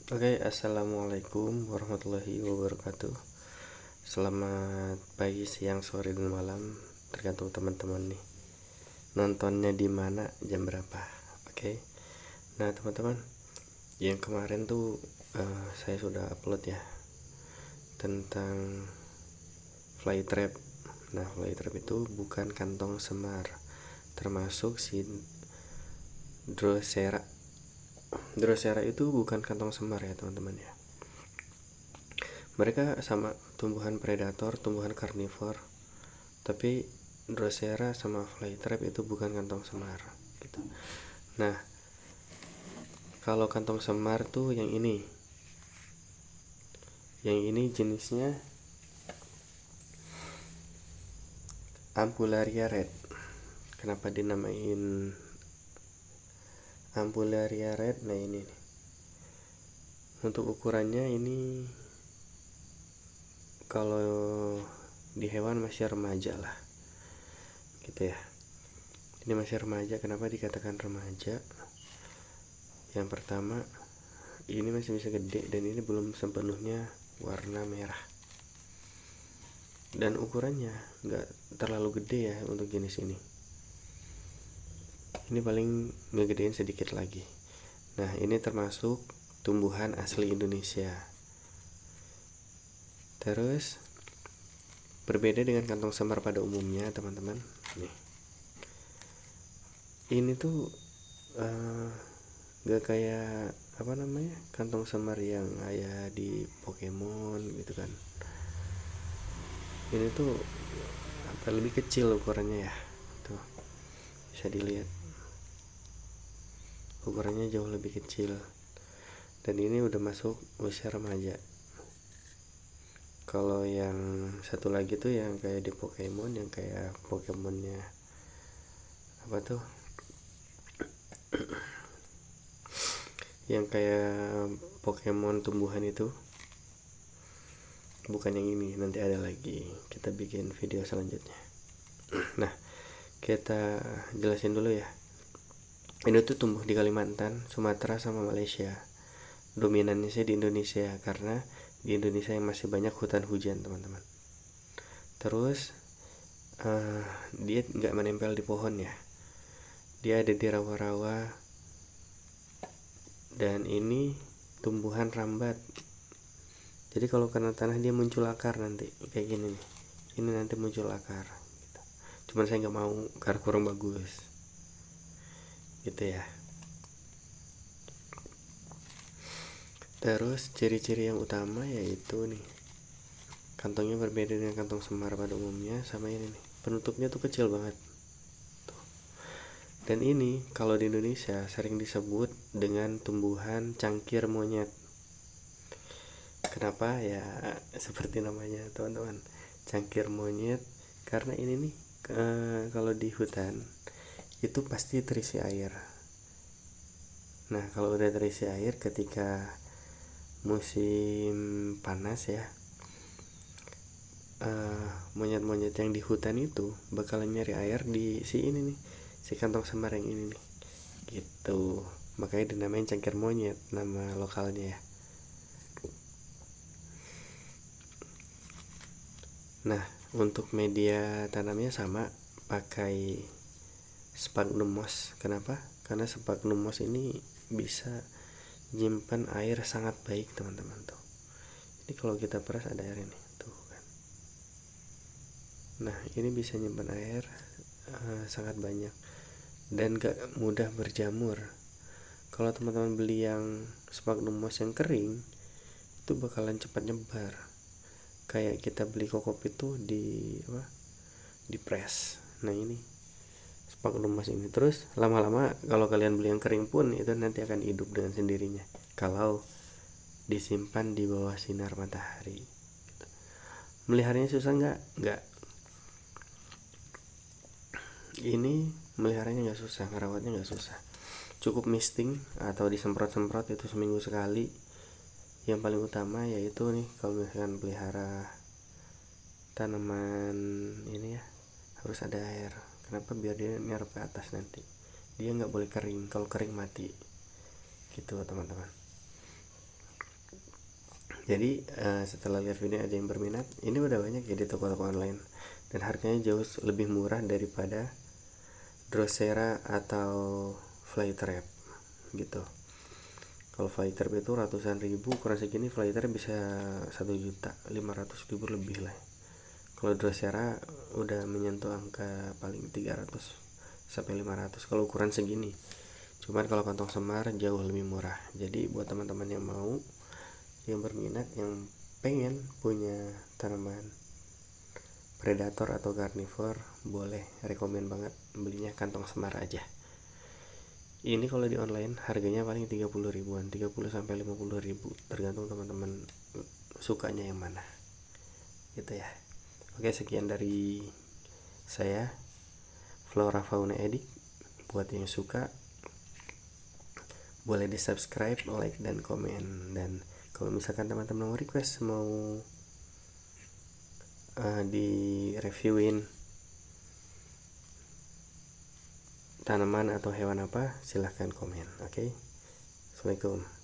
Oke, assalamualaikum warahmatullahi wabarakatuh. Selamat pagi, siang, sore, dan malam, tergantung teman-teman nih. Nontonnya di mana, jam berapa? Oke. Nah, teman-teman, yang kemarin tuh saya sudah upload ya tentang fly trap. Nah, fly trap itu bukan kantong semar, termasuk si Drosera. Drosera itu bukan kantong semar ya, teman-teman ya. Mereka sama tumbuhan predator, tumbuhan karnivor, tapi Drosera sama Flytrap itu bukan kantong semar gitu. Nah, kalau kantong semar tuh yang ini jenisnya Ampullaria red. Kenapa dinamain Ampullaria red? Nah, ini nih. Untuk ukurannya ini kalau di hewan masih remaja lah gitu ya. Ini masih remaja. Kenapa dikatakan remaja? Yang pertama, ini masih bisa gede dan ini belum sepenuhnya warna merah, dan ukurannya nggak terlalu gede ya untuk jenis ini paling ngegedein sedikit lagi. Nah, ini termasuk tumbuhan asli Indonesia. Terus berbeda dengan kantong semar pada umumnya, teman-teman. Nih, ini tuh nggak kayak apa namanya kantong semar yang ada di Pokemon gitu kan. Ini tuh lebih kecil ukurannya ya. Tuh, bisa dilihat ukurannya jauh lebih kecil, dan ini udah masuk usia remaja. Kalau yang satu lagi tuh yang kayak di Pokemon, yang kayak Pokemonnya apa tuh, yang kayak Pokemon tumbuhan itu, bukan yang ini. Nanti ada lagi, kita bikin video selanjutnya. Nah, kita jelasin dulu ya. Ini tuh tumbuh di Kalimantan, Sumatera, sama Malaysia. Dominannya sih di Indonesia, karena di Indonesia yang masih banyak hutan hujan, teman-teman. Terus dia nggak menempel di pohon ya, dia ada di rawa-rawa, dan ini tumbuhan rambat. Jadi kalau kena tanah dia muncul akar nanti kayak gini nih. Ini nanti muncul akar gitu. Cuman saya nggak mau karena kurang bagus gitu ya. Terus ciri-ciri yang utama yaitu nih, kantongnya berbeda dengan kantong semar pada umumnya. Sama ini nih, penutupnya tuh kecil banget. Dan ini kalau di Indonesia sering disebut dengan tumbuhan cangkir monyet. Kenapa ya? Seperti namanya, teman-teman, cangkir monyet. Karena ini nih, kalau di hutan itu pasti terisi air. Nah, kalau udah terisi air ketika musim panas ya, monyet-monyet yang di hutan itu bakalan nyari air di si ini nih, si kantong semar yang ini nih gitu. Makanya dinamain cangkir monyet, nama lokalnya ya. Nah, untuk media tanamnya sama, pakai sphagnum moss. Kenapa? Karena sphagnum moss ini bisa nyimpan air sangat baik, teman-teman tuh. Ini kalau kita peras ada air ini tuh kan. Nah, ini bisa nyimpan air sangat banyak dan gak mudah berjamur. Kalau teman-teman beli yang sphagnum moss yang kering, itu bakalan cepat nyebar. Kayak kita beli kokopit tuh di press. Nah, ini sphagnum moss ini. Terus lama-lama kalau kalian beli yang kering pun itu nanti akan hidup dengan sendirinya kalau disimpan di bawah sinar matahari. Meliharanya susah nggak. Ini meliharanya nggak susah, ngerawatnya nggak susah. Cukup misting atau disemprot-semprot itu seminggu sekali. Yang paling utama yaitu nih, kalau misalkan pelihara tanaman ini ya, harus ada air. Kenapa? Biar dia nyerap ke atas nanti. Dia nggak boleh kering, kalau kering mati gitu, teman-teman. Jadi setelah lihat video ada yang berminat, ini udah banyak ya di toko-toko online, dan harganya jauh lebih murah daripada Drosera atau Flytrap gitu. Kalau Flytrap itu ratusan ribu, ukuran segini Flytrap bisa 1.500.000 lebih lah. Kalau Drosera udah menyentuh angka paling 300 sampai 500 kalau ukuran segini. Cuman kalau kantong semar jauh lebih murah. Jadi buat teman-teman yang mau, yang berminat, yang pengen punya tanaman predator atau carnivore, boleh, rekomen banget belinya kantong semar aja. Ini kalau di online harganya paling 30 ribuan, 30 sampai 50 ribu, tergantung teman-teman sukanya yang mana gitu ya. Oke, sekian dari saya, Flora Fauna Edik. Buat yang suka boleh di subscribe, like, dan komen. Dan kalau misalkan teman-teman mau request, mau di reviewin tanaman atau hewan apa, silahkan komen. Oke, Assalamualaikum.